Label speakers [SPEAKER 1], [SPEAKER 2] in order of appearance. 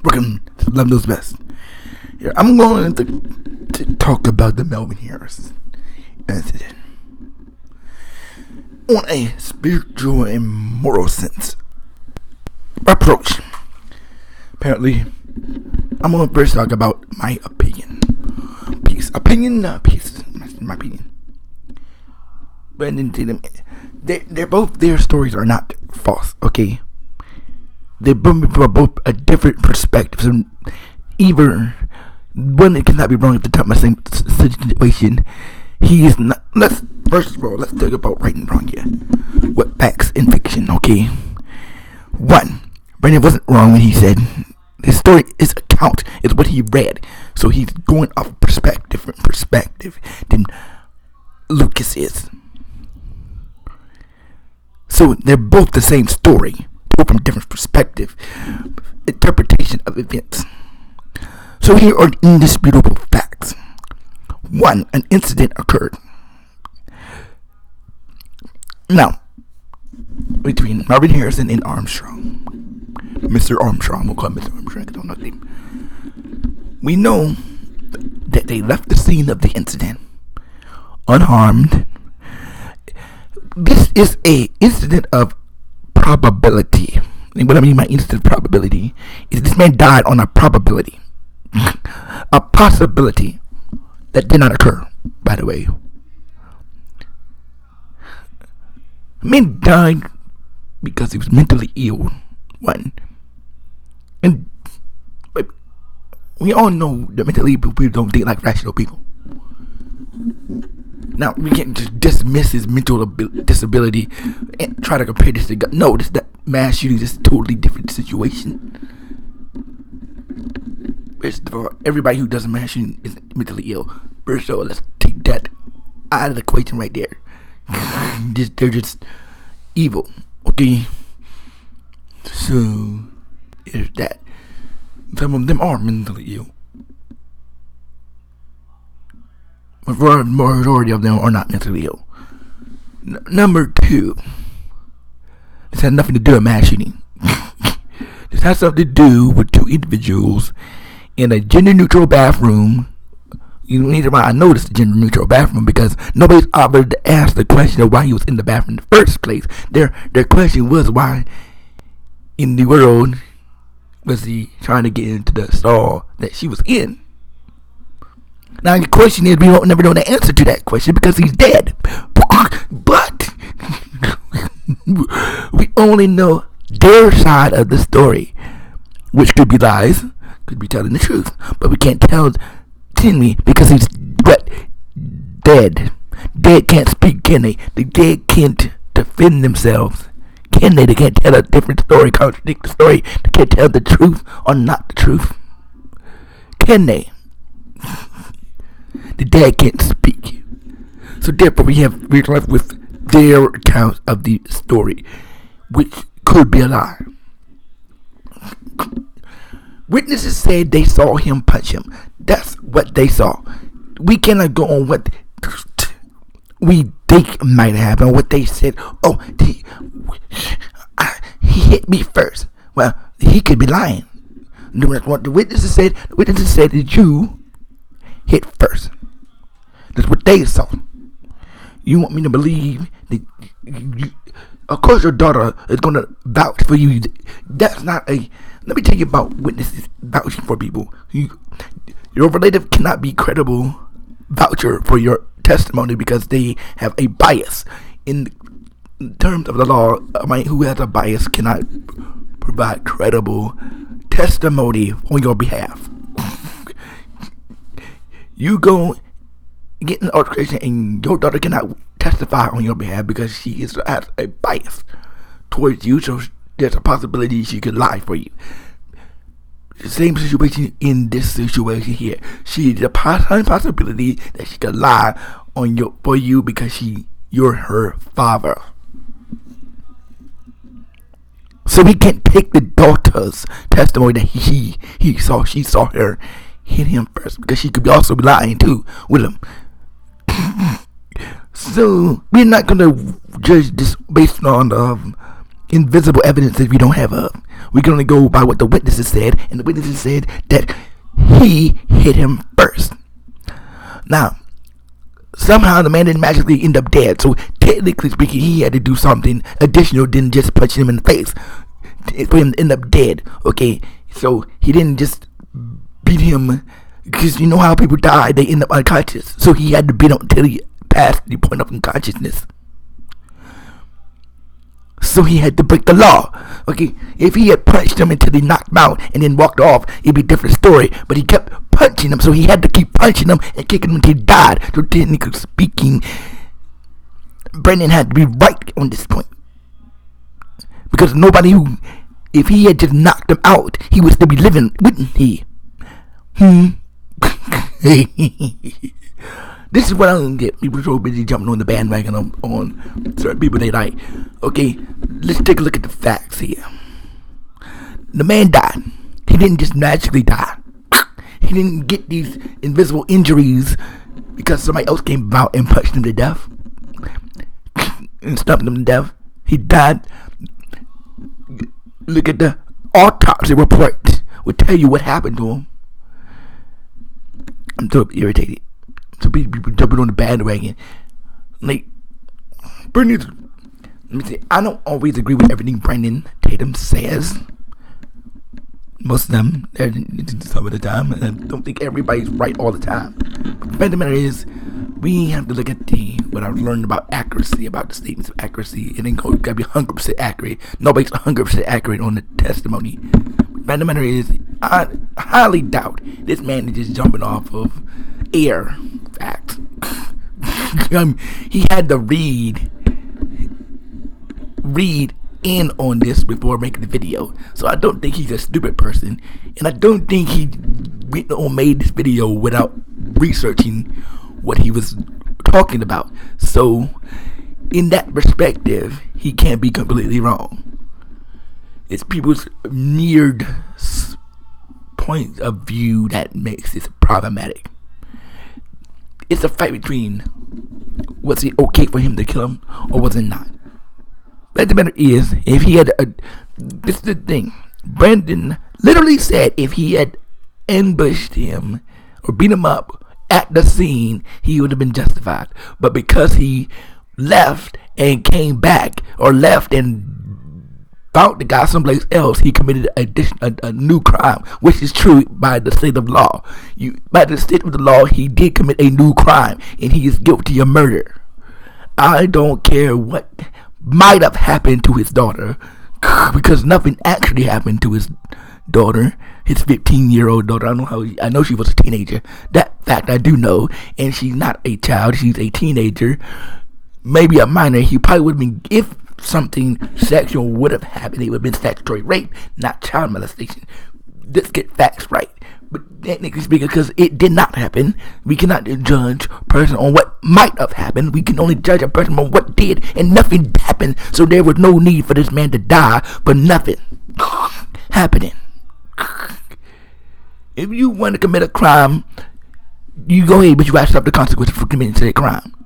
[SPEAKER 1] Welcome to Love Knows Best. Here, I'm going to talk about the Melvin Harris incident on a spiritual and moral sense approach. Apparently, I'm going to first talk about my opinion. Peace. My opinion. But they're both, their stories are not false, okay? They bring from both a different perspective. And either one cannot be wrong at the time of the same situation. He is not. First of all, let's talk about right and wrong here. What facts in fiction, okay? One, Brandon wasn't wrong when he said his story, his account is what he read. So he's going off a different perspective than Lucas is. So they're both the same story, both from different perspective, interpretation of events. So here are indisputable facts. One, an incident occurred. Now, between Melvin Harrison and Armstrong, Mr. Armstrong, we'll call him Mr. Armstrong, I don't know his name. We know that they left the scene of the incident unharmed. This is a incident of probability. And what I mean by incident of probability is this man died on a probability, a possibility that did not occur, by the way. Man died because he was mentally ill. One. And we all know that mentally ill people don't think like rational people. Now, we can't just dismiss his mental disability and try to compare this to God. No, this that mass shooting is a totally different situation. First of all, everybody who does a mass shooting is mentally ill. First of all, let's take that out of the equation right there. They're just evil, okay? So, there's that. Some of them are mentally ill. But the majority of them are not mentally ill. Number two, this has nothing to do with mass shooting. This has something to do with two individuals in a gender-neutral bathroom. You need to I noticed the gender-neutral bathroom because nobody's bothered to ask the question of why he was in the bathroom in the first place. Their question was, why in the world was he trying to get into the stall that she was in? Now the question is, we won't never know the answer to that question because he's dead. But we only know their side of the story, which could be lies, could be telling the truth, but we can't tell me because he's dead. Dead can't speak, can they? The dead can't defend themselves, can they? They can't tell a different story, contradict the story. They can't tell the truth or not the truth, can they? The dead can't speak. So therefore we're left with their account of the story, which could be a lie. Witnesses said they saw him punch him. That's what they saw. We cannot go on what we think might happen, what they said. Oh, he hit me first. Well, he could be lying. What the witnesses said. The witnesses said that you hit first. That's what they saw. You want me to believe that of course your daughter is going to vouch for you. That's not a... Let me tell you about witnesses vouching for people. Your relative cannot be credible voucher for your testimony because they have a bias. In terms of the law, who has a bias cannot provide credible testimony on your behalf. You go get an altercation and your daughter cannot testify on your behalf because she has a bias towards you, so there's a possibility she could lie for you. The same situation in this situation here. There's a possibility that she could lie for you because you're her father. So we can't take the daughter's testimony that she saw her hit him first because she could also be lying too with him. So we're not gonna judge this based on invisible evidence that we don't have of. We can only go by what the witnesses said, and the witnesses said that he hit him first. Now, somehow the man didn't magically end up dead, so technically speaking, he had to do something additional than just punching him in the face for him to end up dead. Okay, so he didn't just beat him, because you know how people die, they end up unconscious. So he had to beat him until he passed the point of unconsciousness. So he had to break the law. Okay, if he had punched him until he knocked him out and then walked off, it'd be a different story. But he kept punching him, so he had to keep punching him and kicking him until he died. So technically speaking, Brendan had to be right on this point. Because nobody who, if he had just knocked him out, he would still be living, wouldn't he? This is what I don't get. People are so busy jumping on the bandwagon on certain people they like. Okay, let's take a look at the facts here. The man died. He didn't just magically die. He didn't get these invisible injuries because somebody else came out and punched him to death and stumped him to death. He died. Look at the autopsy report. Will tell you what happened to him. I'm so irritated. So people jumping on the bandwagon. Like, let me say, I don't always agree with everything Brandon Tatum says. Most of them, some of the time. And I don't think everybody's right all the time. But the fact of the matter is, we have to look at what I've learned about accuracy, about the statements of accuracy. It ain't gotta be 100% accurate. Nobody's 100% accurate on the testimony. The fact of the matter is, I highly doubt this man is just jumping off of air facts. He had to read in on this before making the video. So I don't think he's a stupid person, and I don't think he made this video without researching what he was talking about. So in that perspective, he can't be completely wrong. It's people's weird point of view that makes this problematic. It's a fight between was it okay for him to kill him or was it not. But the matter is, if he had this is the thing, Brandon literally said if he had ambushed him or beat him up at the scene, he would have been justified. But because he left and came back, or left and found the guy someplace else, he committed a new crime, which is true by the state of law. By the state of the law, he did commit a new crime, and he is guilty of murder. I don't care what might have happened to his daughter, because nothing actually happened to his daughter, his 15-year-old daughter. I know she was a teenager. That fact I do know, and she's not a child. She's a teenager, maybe a minor. He probably would have been, if something sexual would have happened, it would have been statutory rape, not child molestation. Let's get facts right. But technically speaking, because it did not happen, we cannot judge a person on what might have happened. We can only judge a person on what did, and nothing happened. So there was no need for this man to die for nothing happening. If you want to commit a crime, you go ahead, but you got to suffer the consequences for committing that crime.